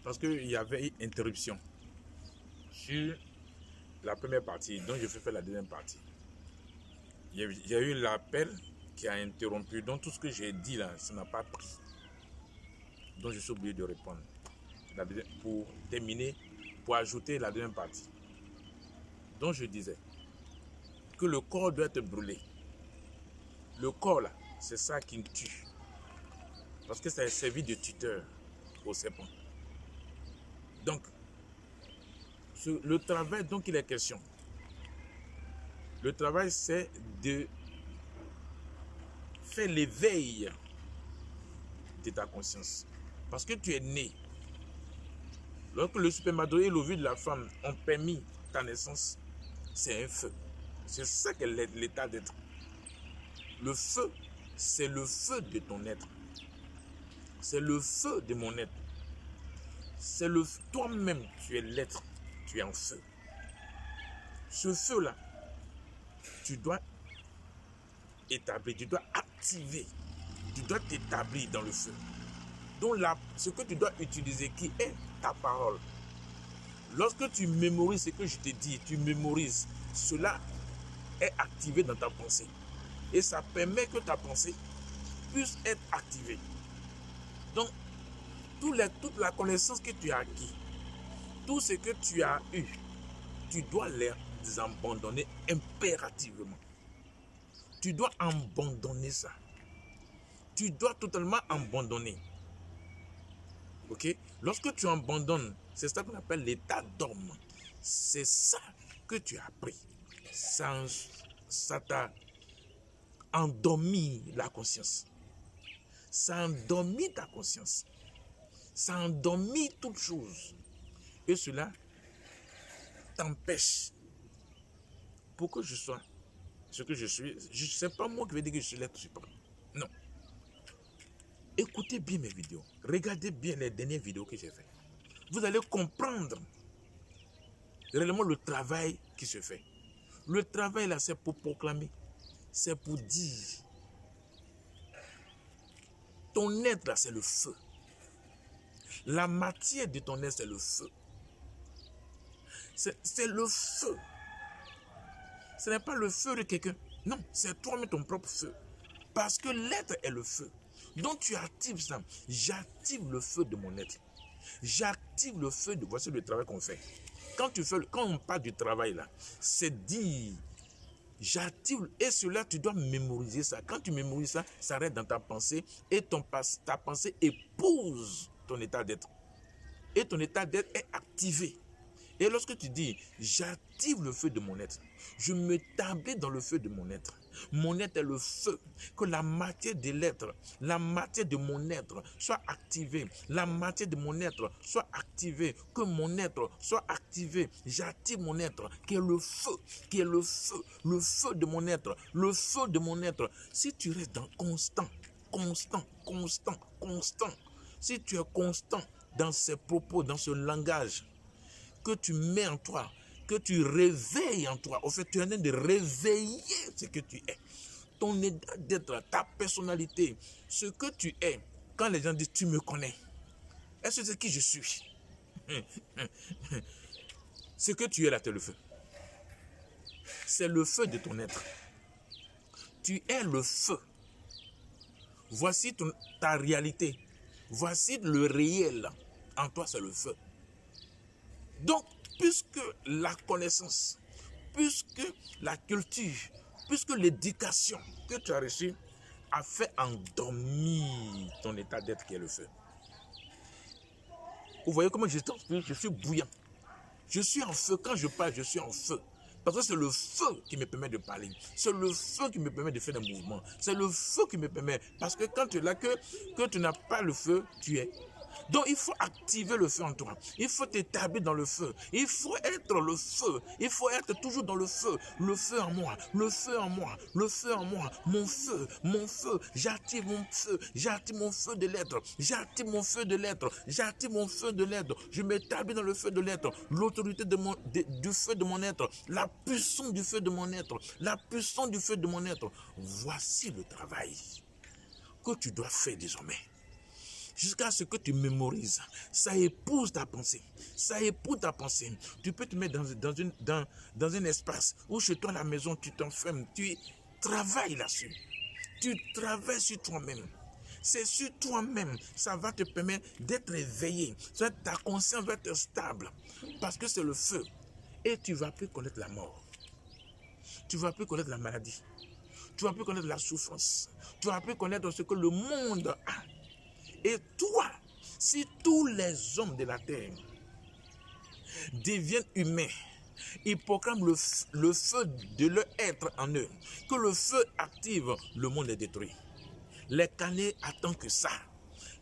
parce qu'il y avait interruption sur la première partie, donc je vais faire la deuxième partie. Il y a eu l'appel qui a interrompu, donc tout ce que j'ai dit là, ça n'a pas pris. Donc je suis obligé de répondre pour terminer, pour ajouter la deuxième partie. Donc je disais que le corps doit être brûlé. Le corps là, c'est ça qui me tue. Parce que ça a servi de tuteur au serpent. Donc, le travail dont il est question, le travail c'est de faire l'éveil de ta conscience. Parce que tu es né. Lorsque le spermatozoïde et l'ovule de la femme ont permis ta naissance, c'est un feu. C'est ça que l'état d'être. Le feu, c'est le feu de ton être. C'est le feu de mon être. C'est le toi-même, tu es l'être, tu es en feu. Ce feu-là, tu dois établir, tu dois activer, tu dois t'établir dans le feu. Donc là, ce que tu dois utiliser, qui est ta parole. Lorsque tu mémorises ce que je te dis, tu mémorises, cela est activé dans ta pensée. Et ça permet que ta pensée puisse être activée. Donc, toute la connaissance que tu as acquis, tout ce que tu as eu, tu dois les abandonner impérativement. Tu dois abandonner ça. Tu dois totalement abandonner. Ok? Lorsque tu abandonnes, c'est ça qu'on appelle l'état d'homme. C'est ça que tu as appris. Ça t'a endormi la conscience. Ça a endormi ta conscience. Ça a endormi toute chose. Et cela t'empêche pour que je sois ce que je suis. Je ne sais pas moi qui vais dire que je suis l'être suprême. Non. Écoutez bien mes vidéos. Regardez bien les dernières vidéos que j'ai faites. Vous allez comprendre réellement le travail qui se fait. Le travail là, c'est pour proclamer. C'est pour dire. Ton être là, c'est le feu. La matière de ton être, c'est le feu. C'est le feu. Ce n'est pas le feu de quelqu'un. Non, c'est toi-même ton propre feu. Parce que l'être est le feu. Donc tu actives ça. J'active le feu de mon être. J'active le feu de... Voici le travail qu'on fait. Quand on parle du travail là, c'est dire... J'active... Et cela, tu dois mémoriser ça. Quand tu mémorises ça, ça reste dans ta pensée. Et ta pensée épouse ton état d'être. Et ton état d'être est activé. Et lorsque tu dis, j'active le feu de mon être, je m'établis dans le feu de mon être. Mon être est le feu. Que la matière de l'être, la matière de mon être soit activée. La matière de mon être soit activée. Que mon être soit activé. J'active mon être, qui est le feu, le feu de mon être, le feu de mon être. Si tu restes dans constant, si tu es constant dans ces propos, dans ce langage, que tu mets en toi, que tu réveilles en toi. Au fait, tu es en train de réveiller ce que tu es. Ton état d'être, ta personnalité, ce que tu es. Quand les gens disent, tu me connais. Est-ce que c'est qui je suis? Ce que tu es là, c'est le feu. C'est le feu de ton être. Tu es le feu. Voici ta réalité. Voici le réel. En toi, c'est le feu. Donc, puisque la connaissance, puisque la culture, puisque l'éducation que tu as reçue a fait endormir ton état d'être qui est le feu. Vous voyez comment je suis bouillant. Je suis en feu. Quand je parle, je suis en feu. Parce que c'est le feu qui me permet de parler. C'est le feu qui me permet de faire des mouvements. C'est le feu qui me permet. Parce que quand tu es là, que tu n'as pas le feu, tu es. Donc, il faut activer le feu en toi. Il faut t'établir dans le feu. Il faut être le feu. Il faut être toujours dans le feu. Le feu en moi. Le feu en moi. Le feu en moi. Mon feu. Mon feu. J'active mon feu. J'active mon feu de l'être. J'active mon feu de l'être. J'active mon feu de l'être. Je m'établis dans le feu de l'être. L'autorité du feu de mon être. La puissance du feu de mon être. La puissance du feu de mon être. Voici le travail que tu dois faire désormais. jusqu'à ce que tu mémorises. Ça épouse ta pensée. Ça épouse ta pensée. Tu peux te mettre dans un espace où chez toi à la maison, tu t'enfermes, tu travailles là-dessus. Tu travailles sur toi-même. C'est sur toi-même. Ça va te permettre d'être éveillé. Ta conscience va être stable. Parce que c'est le feu. Et tu ne vas plus connaître la mort. Tu ne vas plus connaître la maladie. Tu ne vas plus connaître la souffrance. Tu ne vas plus connaître ce que le monde a. Et toi, si tous les hommes de la terre deviennent humains, ils proclament le feu de leur être en eux, que le feu active, le monde est détruit. Les canets attendent que ça.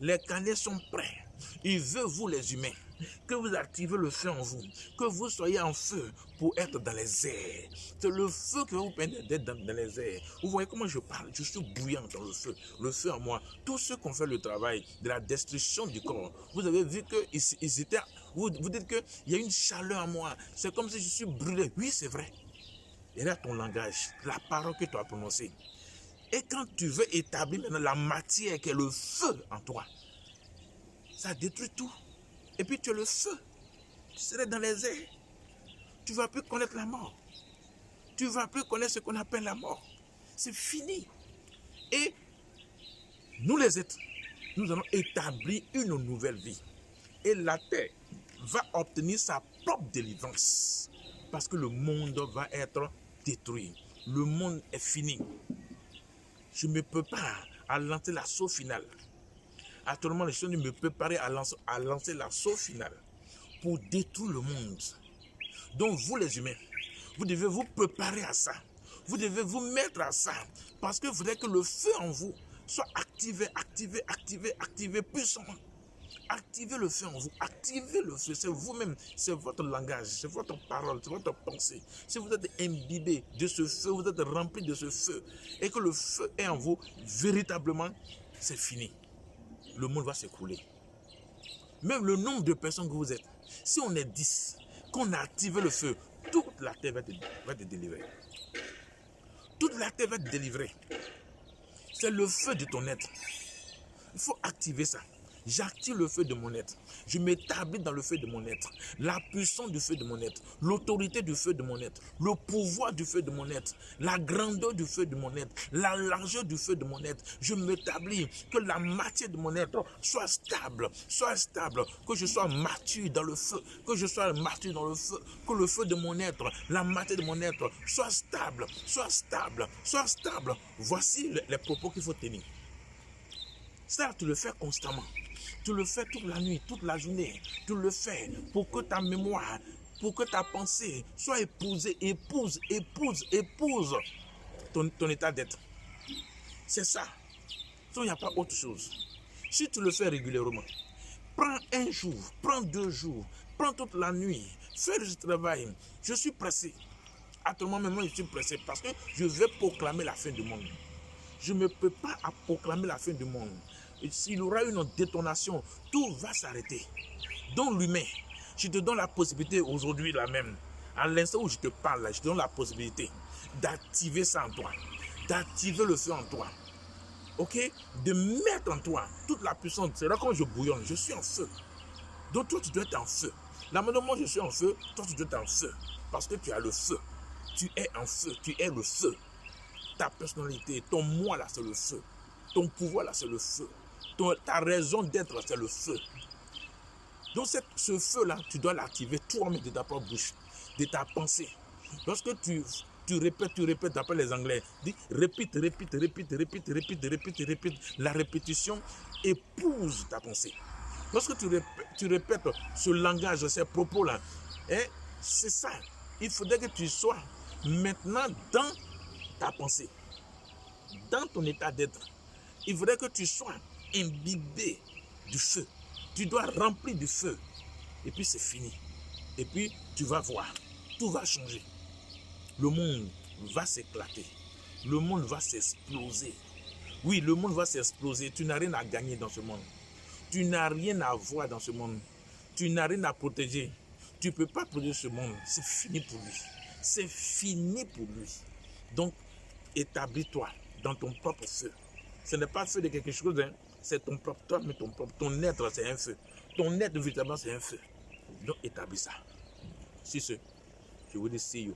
Les canets sont prêts. Ils veulent, vous les humains, que vous activez le feu en vous, que vous soyez en feu pour être dans les airs. C'est le feu qui va vous permettre d'être dans les airs. Vous voyez comment je parle, je suis bouillant dans le feu en moi. Tous ceux qui ont fait le travail de la destruction du corps, vous avez vu qu'ils étaient, vous dites qu'il y a une chaleur en moi, c'est comme si je suis brûlé. Oui, c'est vrai. Et là, ton langage, la parole que tu as prononcée. Et quand tu veux établir maintenant la matière qui est le feu en toi, ça détruit tout. Et puis tu as le feu. Tu serais dans les airs. Tu ne vas plus connaître la mort. Tu ne vas plus connaître ce qu'on appelle la mort. C'est fini. Et nous les êtres, nous allons établir une nouvelle vie. Et la terre va obtenir sa propre délivrance. Parce que le monde va être détruit. Le monde est fini. Je me prépare à lancer l'assaut final. Actuellement, je suis en train de me préparer à lancer l'assaut final pour détruire le monde. Donc vous les humains, vous devez vous préparer à ça. Vous devez vous mettre à ça. Parce que vous voulez que le feu en vous soit activé puissamment. Activez le feu en vous. Activez le feu. C'est vous-même. C'est votre langage. C'est votre parole. C'est votre pensée. Si vous êtes imbibé de ce feu, vous êtes rempli de ce feu. Et que le feu est en vous, véritablement, c'est fini. Le monde va s'écrouler. Même le nombre de personnes que vous êtes. Si on est 10, qu'on a activé le feu, toute la terre va te délivrer. Toute la terre va te délivrer. C'est le feu de ton être. Il faut activer ça. J'active le feu de mon être. Je m'établis dans le feu de mon être. La puissance du feu de mon être. L'autorité du feu de mon être. Le pouvoir du feu de mon être. La grandeur du feu de mon être. La largeur du feu de mon être. Je m'établis que la matière de mon être soit stable. Soit stable. Que je sois mature dans le feu. Que je sois mature dans le feu. Que le feu de mon être, la matière de mon être soit stable. Soit stable. Soit stable. Voici les propos qu'il faut tenir. Ça, tu le fais constamment. Tu le fais toute la nuit, toute la journée. Tu le fais pour que ta mémoire, pour que ta pensée soit épouse ton état d'être. C'est ça. Il n'y a pas autre chose. Si tu le fais régulièrement, prends un jour, prends 2 jours, prends toute la nuit, fais le travail. Je suis pressé. Actuellement, même moi, je suis pressé parce que je vais proclamer la fin du monde. Je ne peux pas proclamer la fin du monde. S'il y aura une détonation, tout va s'arrêter. Donc l'humain, je te donne la possibilité aujourd'hui là même, à l'instant où je te parle là, je te donne la possibilité d'activer ça en toi, d'activer le feu en toi, ok, de mettre en toi toute la puissance. C'est là quand je bouillonne, je suis en feu. Donc toi tu dois être en feu. Là maintenant moi je suis en feu, toi tu dois être en feu, parce que tu as le feu. Tu es en feu, tu es le feu. Ta personnalité, ton moi là c'est le feu. Ton pouvoir là c'est le feu. Ta raison d'être c'est le feu. Donc ce feu là, tu dois l'activer toi-même de ta propre bouche, de ta pensée. Lorsque tu répètes d'après les Anglais, dis répète. La répétition épouse ta pensée. Lorsque tu répètes ce langage, ces propos là, c'est ça. Il faudrait que tu sois maintenant dans ta pensée, dans ton état d'être. Il faudrait que tu sois imbibé du feu. Tu dois remplir du feu. Et puis c'est fini. Et puis tu vas voir. Tout va changer. Le monde va s'éclater. Le monde va s'exploser. Oui, le monde va s'exploser. Tu n'as rien à gagner dans ce monde. Tu n'as rien à voir dans ce monde. Tu n'as rien à protéger. Tu ne peux pas protéger ce monde. C'est fini pour lui. C'est fini pour lui. Donc, établis-toi dans ton propre feu. Ce n'est pas le feu de quelque chose, hein. C'est ton propre, toi, mais ton être, c'est un feu. Ton être, véritablement, c'est un feu. Donc, établis ça. Sur ce, je vous dis see you.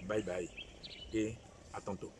Bye bye. Et à tantôt.